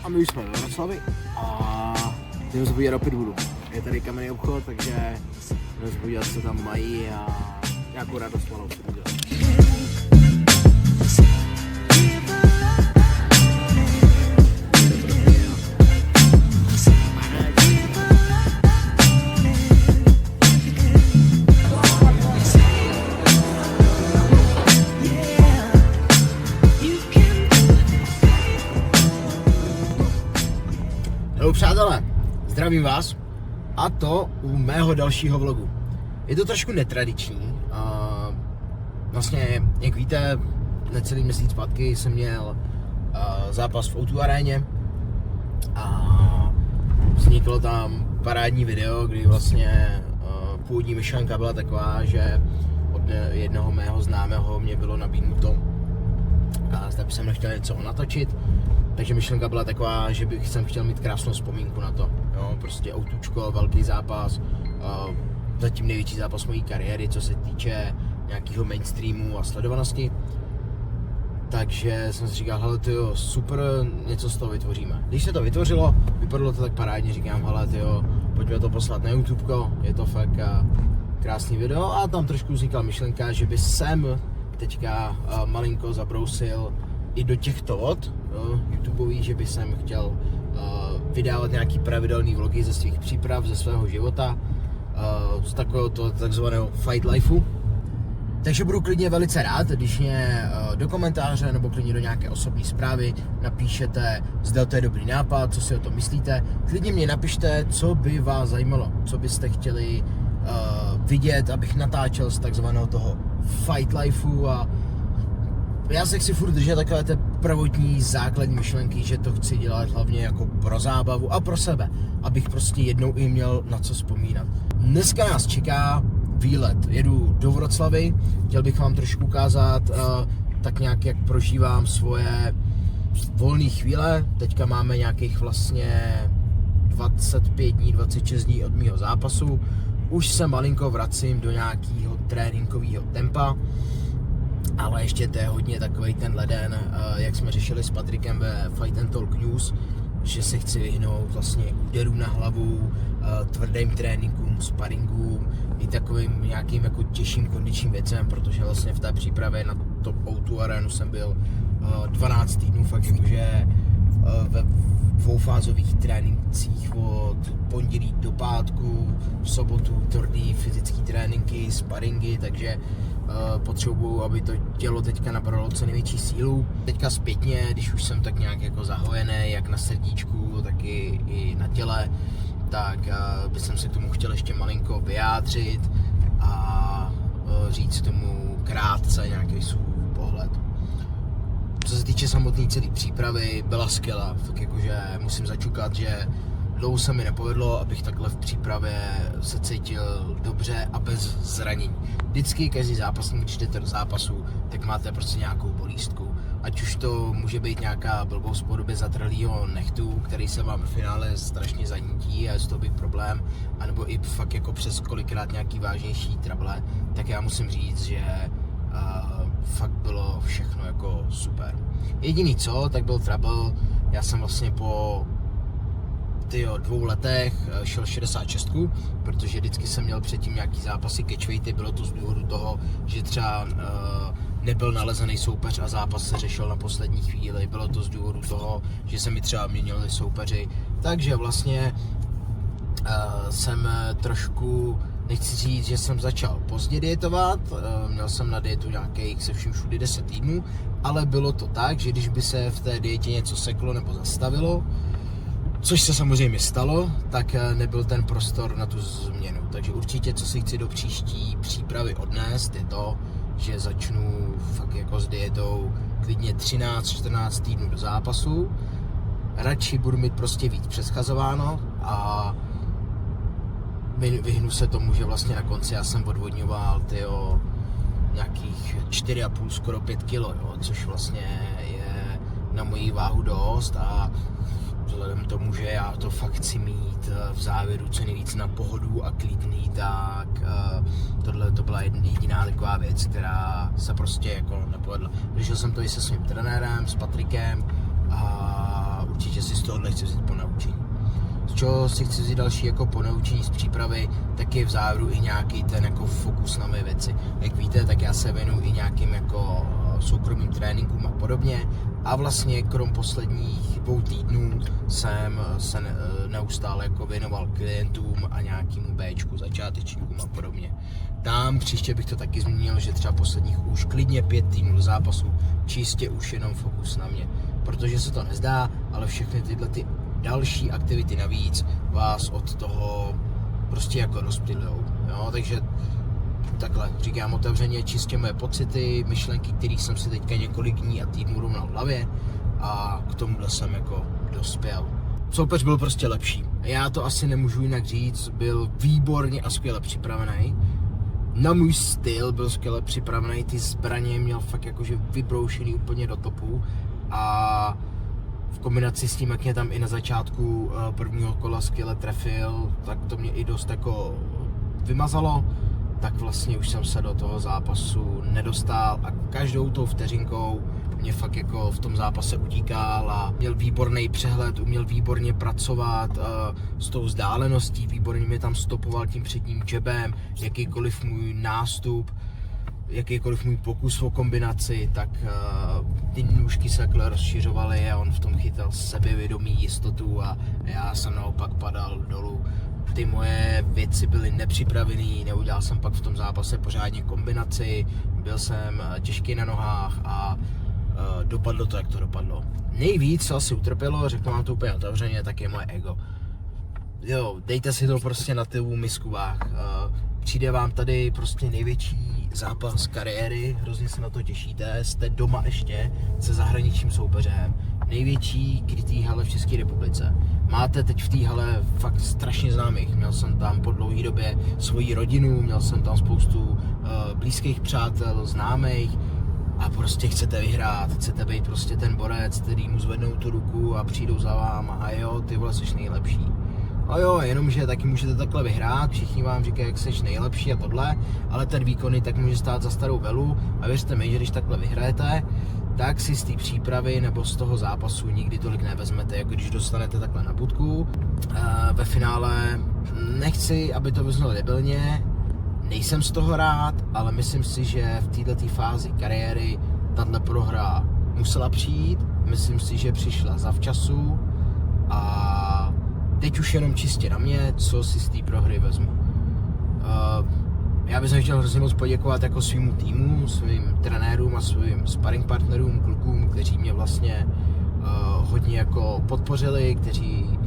A my už jsme ve Vroclavi a jdeme se podívat do Pitwoolu. Je tady kamenný obchod, takže jdeme se podívat, co tam mají a nějakou radost malou si udělat. Hello přátelé, zdravím vás a to u mého dalšího vlogu. Je to trošku netradiční, vlastně, jak víte, necelý měsíc zpátky jsem měl zápas v O2 aréně a vzniklo tam parádní video, kdy vlastně původní myšlenka byla taková, že od jednoho mého známého mě bylo nabídnuto, zda bych jsem nechtěl něco natočit. Takže myšlenka byla taková, že bych jsem chtěl mít krásnou vzpomínku na to. Jo, prostě autůčko, velký zápas, zatím největší zápas mojí kariéry, co se týče nějakého mainstreamu a sledovanosti. Takže jsem si říkal, hele tyjo, super, něco z toho vytvoříme. Když se to vytvořilo, vypadalo to tak parádně, říkám, hele tyjo, pojďme to poslat na YouTubeko, je to fakt krásný video a tam trošku vznikla myšlenka, že by jsem teďka malinko zabrousil i do těchto vod YouTubeových, že by jsem chtěl vydávat nějaký pravidelný vlogy ze svých příprav, ze svého života, z takového takzvaného fight lifeu. Takže budu klidně velice rád, když mě do komentáře nebo klidně do nějaké osobní zprávy napíšete, zda to je dobrý nápad, co si o tom myslíte. Klidně mě napište, co by vás zajímalo, co byste chtěli vidět, abych natáčel z takzvaného toho fight lifeu a já se chci furt držet takové té prvotní základní myšlenky, že to chci dělat hlavně jako pro zábavu a pro sebe, abych prostě jednou i měl na co vzpomínat. Dneska nás čeká výlet. Jedu do Vroclavy, chtěl bych vám trošku ukázat tak nějak, jak prožívám svoje volné chvíle. Teďka máme nějakých vlastně 25 dní, 26 dní od mýho zápasu. Už se malinko vracím do nějakého tréninkového tempa. Ale ještě to je hodně takovej ten leden, jak jsme řešili s Patrikem ve Fight and Talk News, že se chci vyhnout vlastně úderům na hlavu, tvrdým tréninkům, sparingům i takovým nějakým jako těžším kondičním věcem, protože vlastně v té přípravě na to O2 arénu jsem byl 12 týdnů, fakt jakože ve dvoufázových trénincích od pondělí do pátku, v sobotu tvrdý fyzický tréninky, sparingy, takže potřebuju, aby to tělo teďka nabralo co největší sílu. Teďka zpětně, když už jsem tak nějak jako zahojený, jak na srdíčku, tak i na těle, tak bych se k tomu chtěl ještě malinko vyjádřit a říct tomu krátce nějaký svůj pohled. Co se týče samotné celé přípravy, byla skvělá, tak jakože musím začukat, že dlouho se mi nepovedlo, abych takhle v přípravě se cítil dobře a bez zranění. Vždycky každý zápasník, když jdete do zápasu, tak máte prostě nějakou bolístku. Ať už to může být nějaká blbost v podobě zatrhlého nechtu, který se vám v finále strašně zanítí a je z toho být problém, anebo i fakt jako přes kolikrát nějaký vážnější trable, tak já musím říct, že fakt bylo všechno jako super. Jediný co, tak byl trouble, já jsem vlastně po 2 letech šel 66, protože vždycky jsem měl předtím nějaký zápasy catchweighty, bylo to z důvodu toho, že třeba nebyl nalezený soupeř a zápas se řešil na poslední chvíli, bylo to z důvodu toho, že se mi třeba měnili soupeři, takže vlastně jsem trošku, nechci říct, že jsem začal pozdě dietovat, měl jsem na dietu nějakých se vším všudy 10 týdnů, ale bylo to tak, že když by se v té dietě něco seklo nebo zastavilo, což se samozřejmě stalo, tak nebyl ten prostor na tu změnu. Takže určitě, co si chci do příští přípravy odnést, je to, že začnu fakt jako s dietou klidně 13-14 týdnů do zápasu. Radši budu mít prostě víc přeschazováno a vyhnu se tomu, že vlastně na konci já jsem odvodňoval nějakých 4,5, skoro 5 kilo, jo, což vlastně je na moji váhu dost a vzhledem tomu, že já to fakt chci mít v závěru co nejvíc na pohodu a klidný, tak tohle to byla jediná taková věc, která se prostě jako nepovedla. Řešil jsem to i se svým trenérem, s Patrikem a určitě si z z tohohle chci vzít ponaučení. Z čeho si chci vzít další jako ponaučení z přípravy, tak je v závěru i nějaký ten jako fokus na mé věci. Jak víte, tak já se věnuju i nějakým jako soukromým tréninkům a podobně. A vlastně krom posledních 2 týdnů jsem se neustále jako věnoval klientům a nějakému Bčku, začátečníkům a podobně. Tam příště bych to taky zmínil, že třeba posledních už klidně 5 týdnů do zápasu čistě už jenom fokus na mě. Protože se to nezdá, ale všechny tyhle ty další aktivity navíc vás od toho prostě jako rozptylujou. Jo? Takže takhle říkám otevřeně čistě moje pocity, myšlenky, kterých jsem si teďka několik dní a týdnů rovnal v hlavě a k tomuhle jsem jako dospěl. Soupeř byl prostě lepší. Já to asi nemůžu jinak říct, byl výborně a skvěle připravený. Na můj styl byl skvěle připravený, ty zbraně měl fakt jakože vybroušený úplně do topu a v kombinaci s tím, jak mě tam i na začátku prvního kola skvěle trefil, tak to mě i dost jako vymazalo, tak vlastně už jsem se do toho zápasu nedostal a každou tou vteřinkou mě fakt jako v tom zápase utíkal a měl výborný přehled, uměl výborně pracovat s tou vzdáleností, výborně mě tam stopoval tím předním jabem, jakýkoliv můj nástup, jakýkoliv můj pokus o kombinaci, tak ty nůžky se takhle rozšiřovaly a on v tom chytal sebevědomí, jistotu a já jsem naopak padal dolů. Ty moje věci byly nepřipravený, neudělal jsem pak v tom zápase pořádně kombinaci, byl jsem těžký na nohách a dopadlo to, jak to dopadlo. Nejvíc, co asi utrpělo, řeknu vám to úplně otevřeně, tak je moje ego. Jo, dejte si to prostě na tu misku váh. Přijde vám tady prostě největší zápas kariéry, hrozně se na to těšíte, jste doma ještě se zahraničním soupeřem, největší krytý hale v České republice. Máte teď v té hale fakt strašně známých, měl jsem tam po dlouhé době svoji rodinu, měl jsem tam spoustu blízkých přátel, známých a prostě chcete vyhrát, chcete být prostě ten borec, který mu zvednou tu ruku a přijdou za váma a jo, ty vole, jsi nejlepší. A jo, jenomže taky můžete takhle vyhrát, všichni vám říkají, jak jsi nejlepší a tohle, ale ten výkony tak může stát za starou velu a věřte mi, že když takhle vyhrajete, tak si z té přípravy nebo z toho zápasu nikdy tolik nevezmete, jako když dostanete takhle na budku. Ve finále nechci, aby to vyznělo debilně, nejsem z toho rád, ale myslím si, že v této fázi kariéry tato prohra musela přijít, myslím si, že přišla zavčasu a teď už jenom čistě na mě, co si z té prohry vezmu. Já bych chtěl hrozně moc poděkovat jako svýmu týmu, svým trenérům a svým sparring partnerům, klukům, kteří mě vlastně hodně jako podpořili, kteří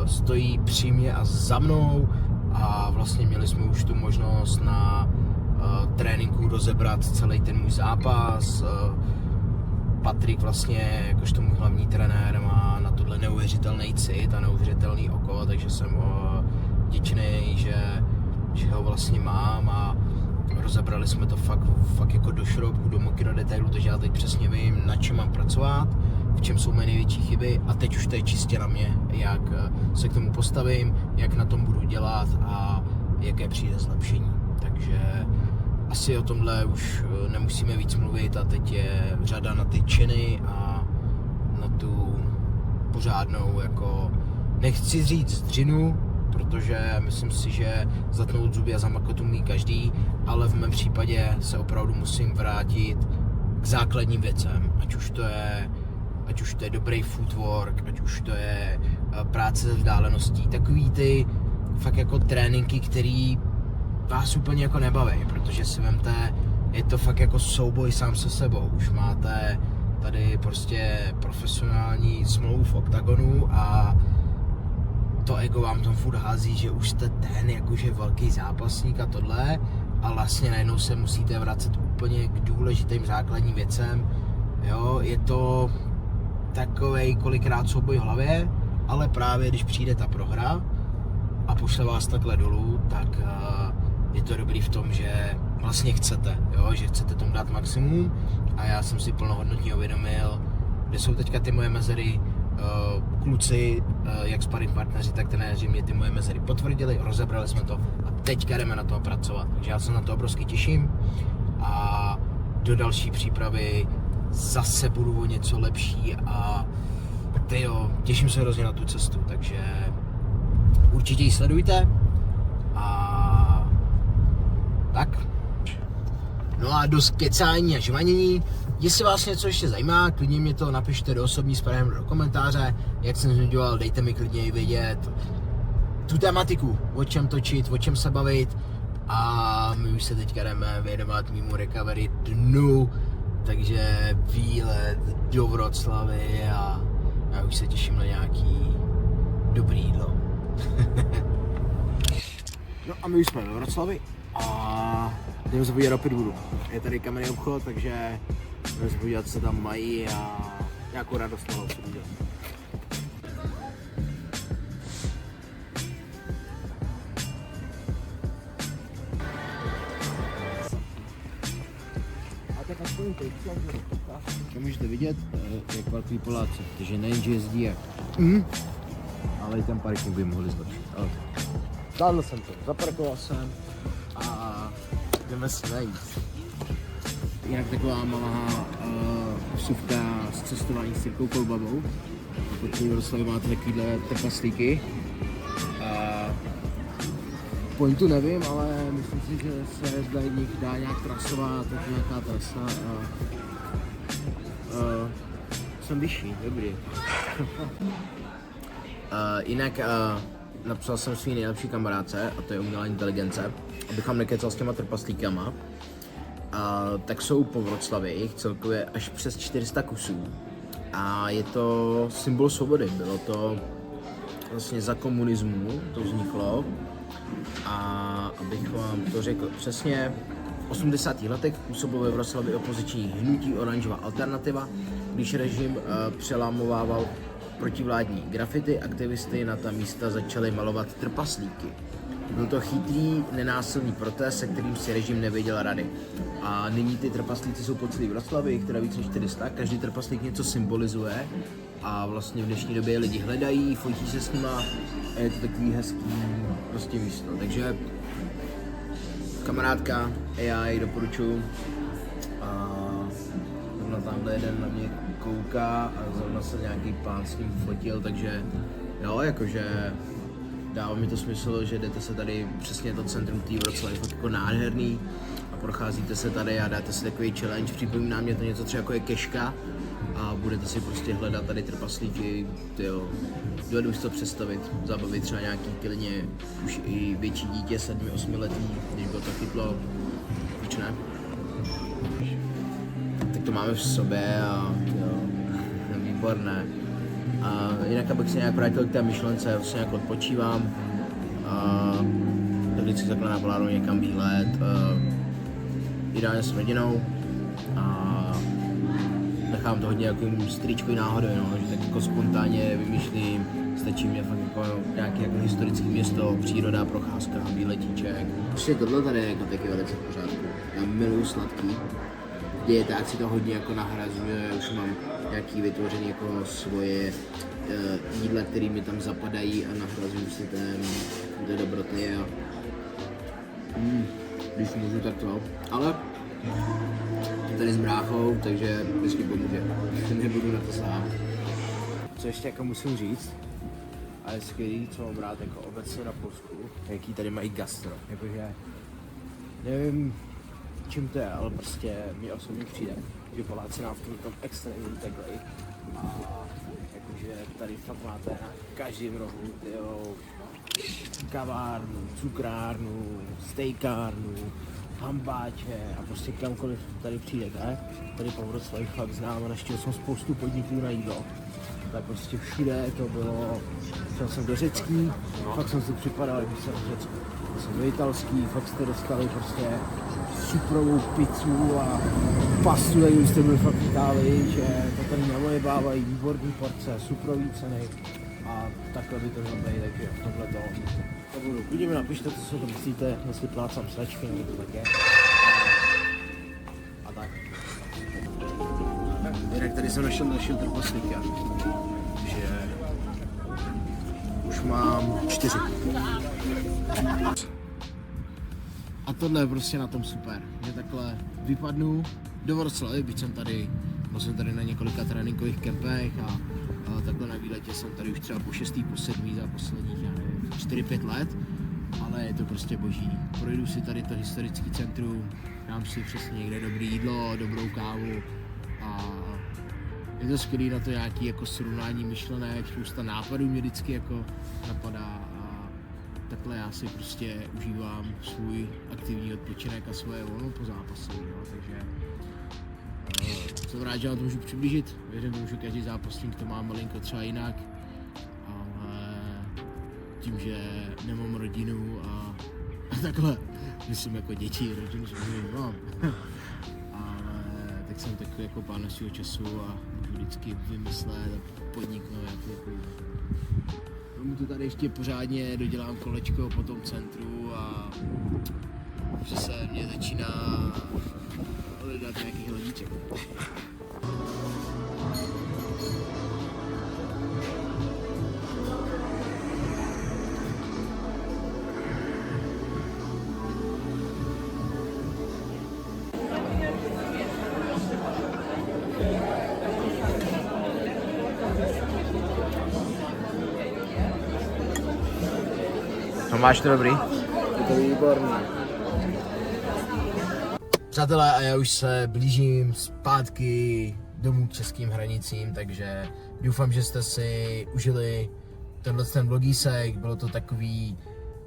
stojí při mě a za mnou a vlastně měli jsme už tu možnost na tréninku rozebrat celý ten můj zápas. Patrik vlastně, jakožto můj hlavní trenér, má na tohle neuvěřitelný cit a neuvěřitelný oko, takže jsem vděčný, že ho vlastně mám a rozebrali jsme to fakt jako do šroubku, do moky, detailu, takže já teď přesně vím, na čem mám pracovat, v čem jsou mé největší chyby a teď už to je čistě na mě, jak se k tomu postavím, jak na tom budu dělat a jaké přijde zlepšení. Takže asi o tomhle už nemusíme víc mluvit a teď je řada na ty činy a na tu pořádnou jako, nechci říct dřinu, protože myslím si, že zatnout zuby a zamakat umí každý, ale v mém případě se opravdu musím vrátit k základním věcem, ať už to je dobrý footwork, ať už to je práce se vzdáleností, takový ty fakt jako tréninky, který vás úplně jako nebaví, protože si vemte, je to fakt jako souboj sám se sebou, už máte tady prostě profesionální smlouvu v oktagonu a to ego vám tam furt hází, že už jste ten jakože velký zápasník a tohle a vlastně najednou se musíte vracet úplně k důležitým základním věcem, jo, je to takovej kolikrát souboj v hlavě, ale právě když přijde ta prohra a pošle vás takhle dolů, tak je to dobrý v tom, že vlastně chcete, jo, že chcete tomu dát maximum a já jsem si plnohodnotně uvědomil, kde jsou teďka ty moje mezery, kluci, jak sparring partneři, tak trenéři mě ty moje mezery potvrdili, rozebrali jsme to a teďka jdeme na to pracovat, takže já se na to obrovsky těším a do další přípravy zase budu o něco lepší a tyjo, těším se hrozně na tu cestu, takže určitě ji sledujte a tak. No a dost kecání a žvanění. Jestli vás něco ještě zajímá, klidně mě to napište do osobní zprávy do komentáře, jak jsem zmiňoval, dejte mi klidně i vědět tu tematiku, o čem točit, o čem se bavit a my už se teďka jdeme věnovat mýmu recovery dnu, takže výlet do Vroclavy a já už se těším na nějaký dobrý jídlo. No a my už jsme ve Vroclavi a jdeme se podívat do Pitwoolu. Je tady kamenný obchod, takže jdeme se podívat, co tam mají a nějakou radost toho se udělat. Jak můžete vidět, jak parkují Poláci, takže nejen, že jezdí jak ale i ten parking by mohli zlepšit. Zvládl jsem to, zaparkoval jsem a jdeme se najít. Jinak taková malá vsuvka z cestování s Jirkou Kolbabou. Pokud v Vroclavě máte takovýhle trpaslíky. Pointu nevím, ale myslím si, že se zde nich dá nějak trasovat, tak nějaká trasa jsem vyšší, dobrý. Jinak napsal jsem svý nejlepší kamarádce, a to je umělá inteligence, abychom nekecal s těma trpaslíkama. Tak jsou po Vroclavi, jich celkově až přes 400 kusů. A je to symbol svobody, bylo to vlastně za komunismu, to vzniklo. A abych vám to řekl přesně, v 80. letech působilo ve Vroclavi opoziční hnutí Oranžová alternativa, když režim přelámovával protivládní grafity, aktivisty na ta místa začali malovat trpaslíky. Byl to chytrý, nenásilný protest, se kterým si režim nevěděl rady. A nyní ty trpaslíci jsou po celé Vroclavi, která víc než 400, každý trpaslík něco symbolizuje a vlastně v dnešní době lidi hledají, fotí se s nima a je to takový hezký prostě místo. Takže kamarádka AI doporučuji. Zrovna tamhle jeden na mě kouká a zrovna se nějaký pán s ním fotil, takže jo, jakože dává mi to smysl, že jdete se tady, přesně to centrum té Vroclavy, fakt jako nádherný a procházíte se tady a dáte si takový challenge, připomíná mě to něco třeba jako je keška a budete si prostě hledat tady trpaslíky, tyjo, dovedu si to představit, zabavit třeba nějaký klidně už i větší dítě, 7-8 letý, když bylo to chytlo, proč ne? Tak to máme v sobě a jo, výborné. A jinak abych se nějak vrátil k té myšlence, vlastně nějak odpočívám a tak vždycky takhle naplánuji někam výlet, ideálně s rodinou a nechám to hodně jako stričkový náhodou, no, že tak jako spontánně vymýšlím, stačí mě fakt jako nějaké jako historické město, příroda, procházka, výletíček. Prostě tohle tady je jako taky velice v pořádku, já miluju sladký, dieták si to hodně jako nahrazuje, už mám nějaký vytvořený jako svoje jídla, které mi tam zapadají a nahrazuju si ty dobroty a když můžu, tak to, ale tady s bráchou, takže vždycky pomůže, nebudu na to sám. Co ještě jako musím říct, a je skvělý, co mám rád jako obecně na Polsku, jaký tady mají gastro, jakože nevím čím to je, ale prostě mi osobně přijde, že Poláci nám v tom extrémně takhle a jakože tady fakt máte na každém rohu, tyjo, kavárnu, cukrárnu, stejkárnu, hambáče a prostě kamkoliv tady přijdete, tady po Vroclavi fakt znám a naštěl jsem spoustu podniků na jídlo. Tak prostě všude to bylo, šel jsem do řecký, fakt jsem si připadal, jak jsem v Řecku. Jsem do italský, fakt jste dostali prostě suprovou pizzu a pastu, jak jste byli fakt v Itálii, že to tady nalejbávají výborný porce, suprový ceny a takhle by to mělo být, takže v tomhle to budu. Klidně mi napište, co si to myslíte, jestli plácám sračky, nebo to tak je. A tak. Jinak tady jsem našel dalšího trpaslíka, že už mám 4. A tohle je prostě na tom super, že takhle vypadnu do Vroclavy, byť jsem tady na několika tréninkových kempech a takhle na výletě jsem tady už třeba po 6. po 7. za posledních, 4-5 let, ale je to prostě boží. Projdu si tady to historické centrum, dám si přesně někde dobré jídlo, dobrou kávu a je to skvělý na to nějaký jako srovnání myšlenek, spousta nápadů mě vždycky jako napadá a takhle já si prostě užívám svůj aktivní odpočinek a svoje volno po zápase, takže jsem rád, že vám to můžu přiblížit. Věřím tomu, že každý zápasník to má malinko třeba jinak, ale tím, že nemám rodinu a takhle, myslím jako děti, rodinu samozřejmě mám, ale tak jsem takový jako pán svého času a můžu vždycky vymyslet a podniknout jako tomu to tady ještě pořádně dodělám kolečko po tom centru a že se mě začíná hledat nějakých hledíček. No máš to dobrý? Je to výborný. Přátelé, a já už se blížím zpátky domů k českým hranicím, takže doufám, že jste si užili ten vlogísek. Bylo to takový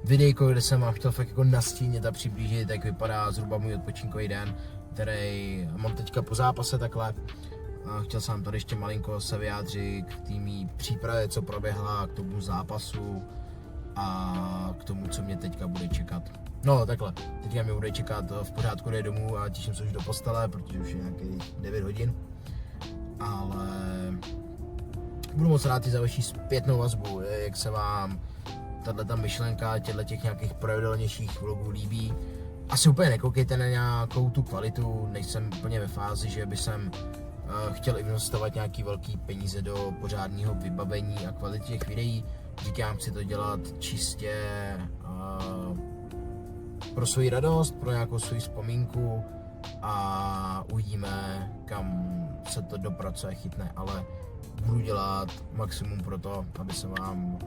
videjko, kde jsem vám chtěl fakt jako nastínit a přiblížit, jak vypadá zhruba můj odpočinkový den, který mám teďka po zápase takhle. Chtěl jsem tady ještě malinko se vyjádřit k té mý přípravě, co proběhla, k tomu zápasu a k tomu, co mě teďka bude čekat. No takhle, teďka mě bude čekat v pořádku, jde domů a těším se už do postele, protože už je nějakých 9 hodin. Ale budu moc rád i za vaši zpětnou vazbu, jak se vám tato myšlenka těch nějakých pravidelnějších vlogů líbí. Asi úplně nekoukejte na nějakou tu kvalitu, nejsem úplně ve fázi, že by jsem chtěl investovat nějaký velký peníze do pořádného vybavení a kvality těch videí. Říkám, chci to dělat čistě pro svoji radost, pro nějakou svoji vzpomínku a uvidíme, kam se to dopracuje, chytne, ale budu dělat maximum pro to, aby se vám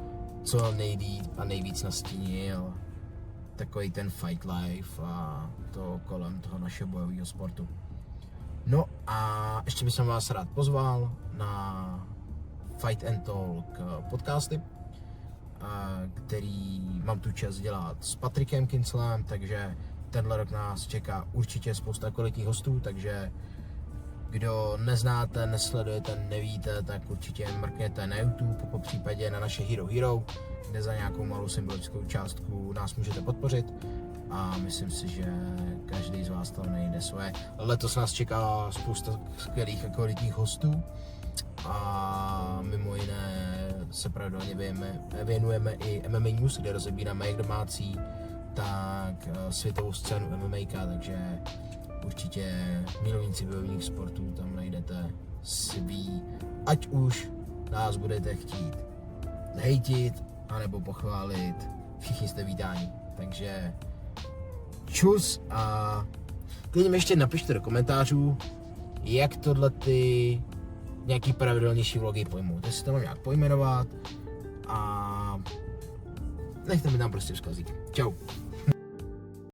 co nejlíp a nejvíc nastínil takový ten fight life a to kolem toho našeho bojového sportu. No a ještě bych vás rád pozval na Fight and Talk podcasty, který mám tu čest dělat s Patrikem Kinclem, takže tenhle rok nás čeká určitě spousta kvalitních hostů, takže kdo neznáte, nesledujete, nevíte, tak určitě mrkněte na YouTube, po případě na naše Hero Hero, kde za nějakou malou symbolickou částku nás můžete podpořit a myslím si, že každý z vás to najde svoje. Letos nás čeká spousta skvělých a kvalitních hostů a mimo jiné se pravidelně věnujeme i MMA News, kde rozebíráme jak domácí, tak světovou scénu MMA, takže určitě milovníci bojových sportů tam najdete svý, ať už nás budete chtít hejtit, anebo pochválit, všichni jste vítáni, takže čus a klidně mi ještě napište do komentářů, jak tohle ty nějaký pravidelnější vlogy pojmout, jestli to mám nějak pojmenovat a nechte mi tam prostě vzkazík. Čau.